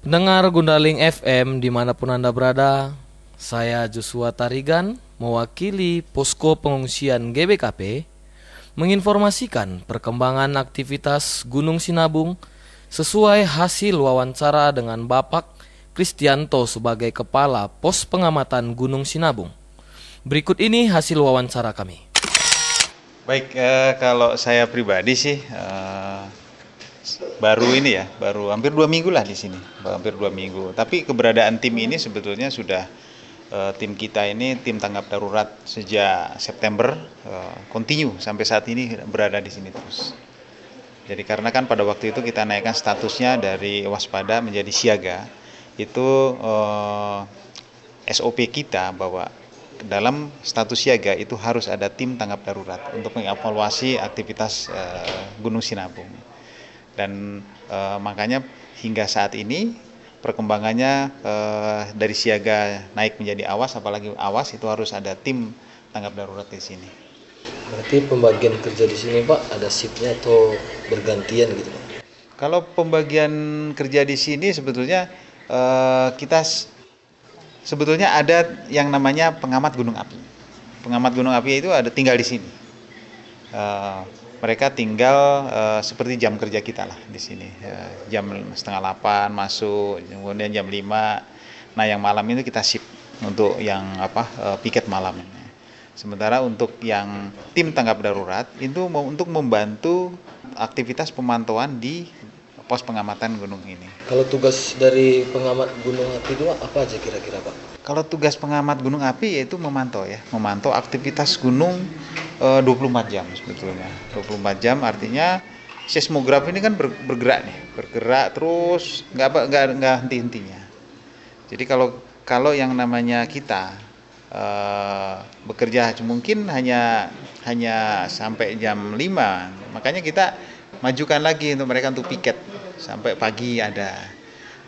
Pendengar Gundaling FM dimanapun Anda berada, saya Joshua Tarigan mewakili Posko Pengungsian GBKP menginformasikan perkembangan aktivitas Gunung Sinabung sesuai hasil wawancara dengan Bapak Kristianto sebagai Kepala Pos Pengamatan Gunung Sinabung. Berikut ini hasil wawancara kami. Baik, kalau saya pribadi sih baru hampir 2 minggu lah di sini, hampir 2 minggu. Tapi keberadaan tim ini sebetulnya sudah tim kita ini tim tanggap darurat sejak September, continue sampai saat ini berada di sini terus. Jadi karena kan pada waktu itu kita naikkan statusnya dari waspada menjadi siaga, itu SOP kita bahwa dalam status siaga itu harus ada tim tanggap darurat untuk mengevaluasi aktivitas Gunung Sinabung. Dan makanya hingga saat ini perkembangannya dari siaga naik menjadi awas, apalagi awas itu harus ada tim tanggap darurat di sini. Berarti pembagian kerja di sini Pak ada shiftnya atau bergantian gitu Pak? Kalau pembagian kerja di sini sebetulnya kita sebetulnya ada yang namanya pengamat gunung api. Pengamat gunung api itu ada tinggal di sini. Mereka tinggal seperti jam kerja kita lah di sini. Jam 7:30 masuk, kemudian jam 5. Nah, yang malam itu kita shift untuk yang piket malam. Sementara untuk yang tim tanggap darurat itu untuk membantu aktivitas pemantauan di pos pengamatan gunung ini. Kalau tugas dari pengamat gunung api itu apa aja kira-kira Pak? Kalau tugas pengamat gunung api yaitu memantau aktivitas gunung 24 jam sebetulnya. 24 jam artinya seismograf ini kan bergerak terus nggak henti-hentinya. Jadi kalau yang namanya kita bekerja mungkin hanya sampai jam 5, makanya kita majukan lagi untuk mereka untuk piket sampai pagi ada.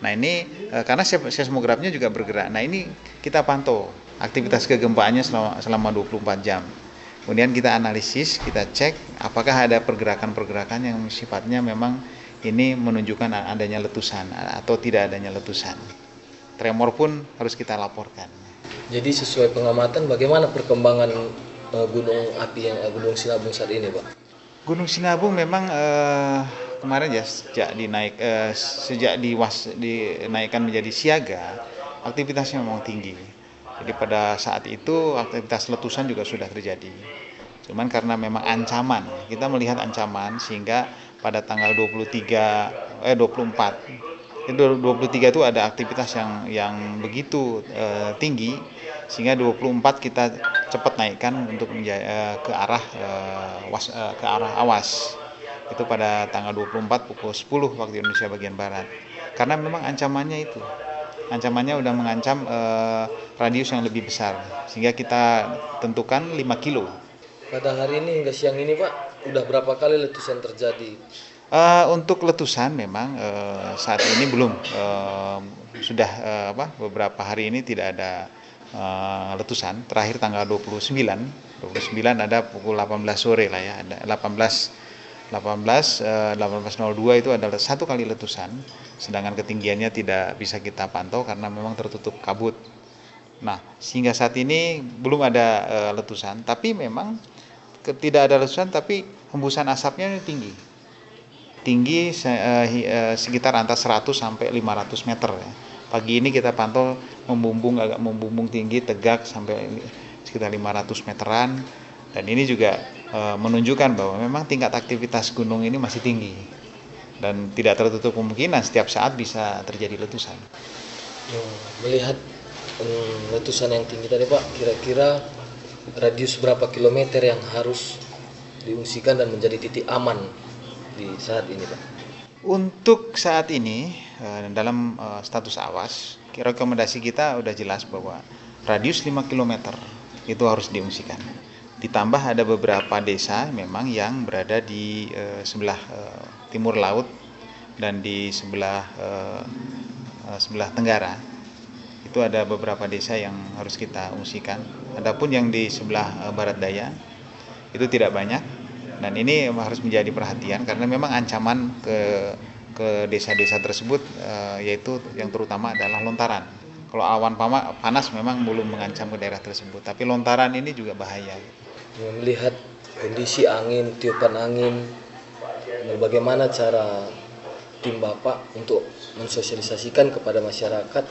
Nah ini karena seismografnya juga bergerak. Nah ini kita pantau aktivitas kegempaannya selama 24 jam. Kemudian kita analisis, kita cek apakah ada pergerakan-pergerakan yang sifatnya memang ini menunjukkan adanya letusan atau tidak adanya letusan. Tremor pun harus kita laporkan. Jadi sesuai pengamatan bagaimana perkembangan gunung api yang Gunung Sinabung saat ini Pak? Gunung Sinabung memang kemarin ya sejak dinaikkan menjadi siaga, aktivitasnya memang tinggi. Jadi pada saat itu aktivitas letusan juga sudah terjadi. Cuman karena memang ancaman, kita melihat ancaman sehingga pada tanggal 24 itu ada aktivitas yang begitu tinggi sehingga 24 kita cepat naikkan untuk ke arah awas. Itu pada tanggal 24 pukul 10 waktu Indonesia bagian barat. Karena memang ancamannya udah mengancam radius yang lebih besar sehingga kita tentukan 5 kilo. Pada hari ini hingga siang ini Pak, udah berapa kali letusan terjadi? Untuk letusan memang saat ini belum sudah beberapa hari ini tidak ada letusan. Terakhir tanggal 29 ada pukul 18 sore lah ya, ada 18.02 itu adalah satu kali letusan, sedangkan ketinggiannya tidak bisa kita pantau karena memang tertutup kabut. Nah, sehingga saat ini belum ada letusan, tapi memang tidak ada letusan, tapi hembusan asapnya tinggi sekitar antara 100 sampai 500 meter. Ya. Pagi ini kita pantau agak membumbung tinggi, tegak sampai sekitar 500 meteran. Dan ini juga menunjukkan bahwa memang tingkat aktivitas gunung ini masih tinggi dan tidak tertutup kemungkinan setiap saat bisa terjadi letusan. Melihat letusan yang tinggi tadi Pak, kira-kira radius berapa kilometer yang harus diungsikan dan menjadi titik aman di saat ini Pak? Untuk saat ini dalam status awas, rekomendasi kita udah jelas bahwa radius 5 km itu harus diungsikan. Ditambah ada beberapa desa memang yang berada di sebelah timur laut dan di sebelah tenggara. Itu ada beberapa desa yang harus kita ungsikan. Adapun yang di sebelah barat daya itu tidak banyak. Dan ini harus menjadi perhatian karena memang ancaman ke desa-desa tersebut, yaitu yang terutama adalah lontaran. Kalau awan panas memang belum mengancam ke daerah tersebut, tapi lontaran ini juga bahaya. Melihat kondisi angin, tiupan angin, bagaimana cara tim Bapak untuk mensosialisasikan kepada masyarakat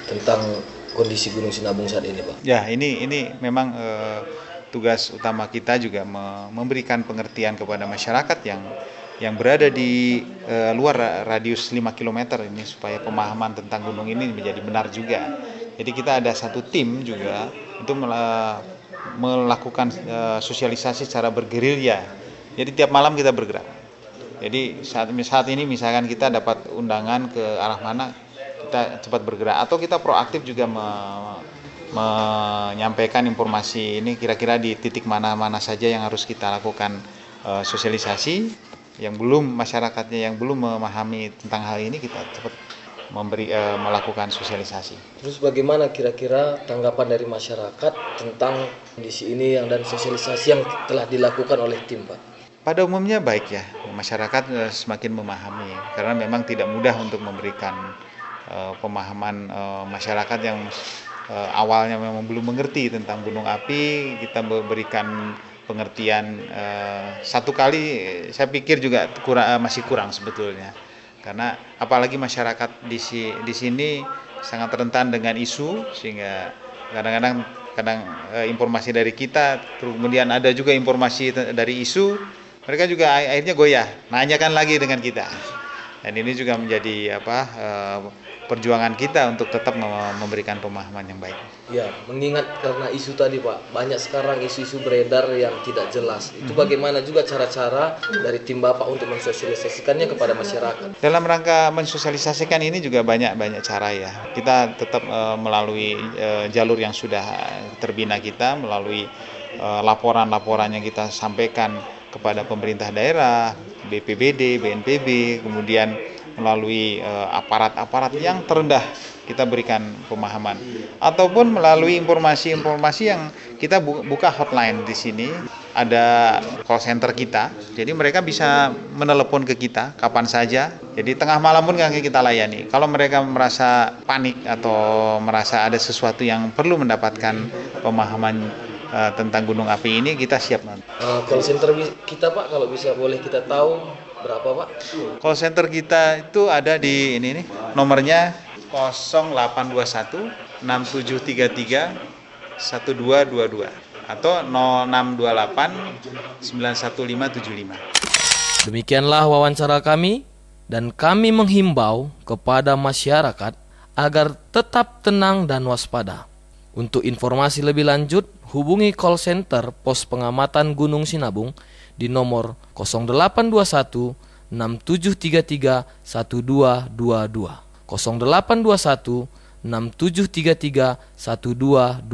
tentang kondisi Gunung Sinabung saat ini, Pak? Ya, ini memang tugas utama kita juga memberikan pengertian kepada masyarakat yang berada di luar radius 5 km ini, supaya pemahaman tentang gunung ini menjadi benar juga. Jadi kita ada satu tim juga untuk melakukan sosialisasi secara bergerilya. Jadi tiap malam kita bergerak. Jadi saat ini misalkan kita dapat undangan ke arah mana, kita cepat bergerak, atau kita proaktif juga menyampaikan informasi ini kira-kira di titik mana-mana saja yang harus kita lakukan sosialisasi. Yang belum, masyarakatnya yang belum memahami tentang hal ini, kita cepat melakukan sosialisasi. Terus bagaimana kira-kira tanggapan dari masyarakat tentang kondisi ini dan sosialisasi yang telah dilakukan oleh tim, Pak? Pada umumnya baik ya, masyarakat semakin memahami, karena memang tidak mudah untuk memberikan pemahaman masyarakat yang awalnya memang belum mengerti tentang gunung api. Kita berikan pengertian satu kali, saya pikir juga masih kurang sebetulnya, karena apalagi masyarakat di sini sangat rentan dengan isu, sehingga kadang informasi dari kita, kemudian ada juga informasi dari isu, mereka juga akhirnya goyah, nanyakan lagi dengan kita. Dan ini juga menjadi perjuangan kita untuk tetap memberikan pemahaman yang baik. Ya, mengingat karena isu tadi, Pak, banyak sekarang isu-isu beredar yang tidak jelas. Itu bagaimana juga cara-cara dari tim Bapak untuk mensosialisasikannya kepada masyarakat? Dalam rangka mensosialisasikan ini juga banyak cara ya. Kita tetap melalui jalur yang sudah terbina kita, melalui laporan-laporan yang kita sampaikan kepada pemerintah daerah, BPBD, BNPB, kemudian melalui aparat-aparat yang terendah kita berikan pemahaman, ataupun melalui informasi-informasi yang kita buka hotline di sini, ada call center kita, jadi mereka bisa menelepon ke kita kapan saja, jadi tengah malam pun kita layani. Kalau mereka merasa panik atau merasa ada sesuatu yang perlu mendapatkan pemahaman tentang gunung api ini, kita siap. Call center kita, Pak, kalau bisa boleh kita tahu berapa, Pak? Call center kita itu ada di ini nih, nomornya 0821 6733 1222 atau 0628 91575. Demikianlah wawancara kami, dan kami menghimbau kepada masyarakat agar tetap tenang dan waspada. Untuk informasi lebih lanjut, hubungi call center Pos Pengamatan Gunung Sinabung di nomor 0821 6733 1222. 0821 6733 1222.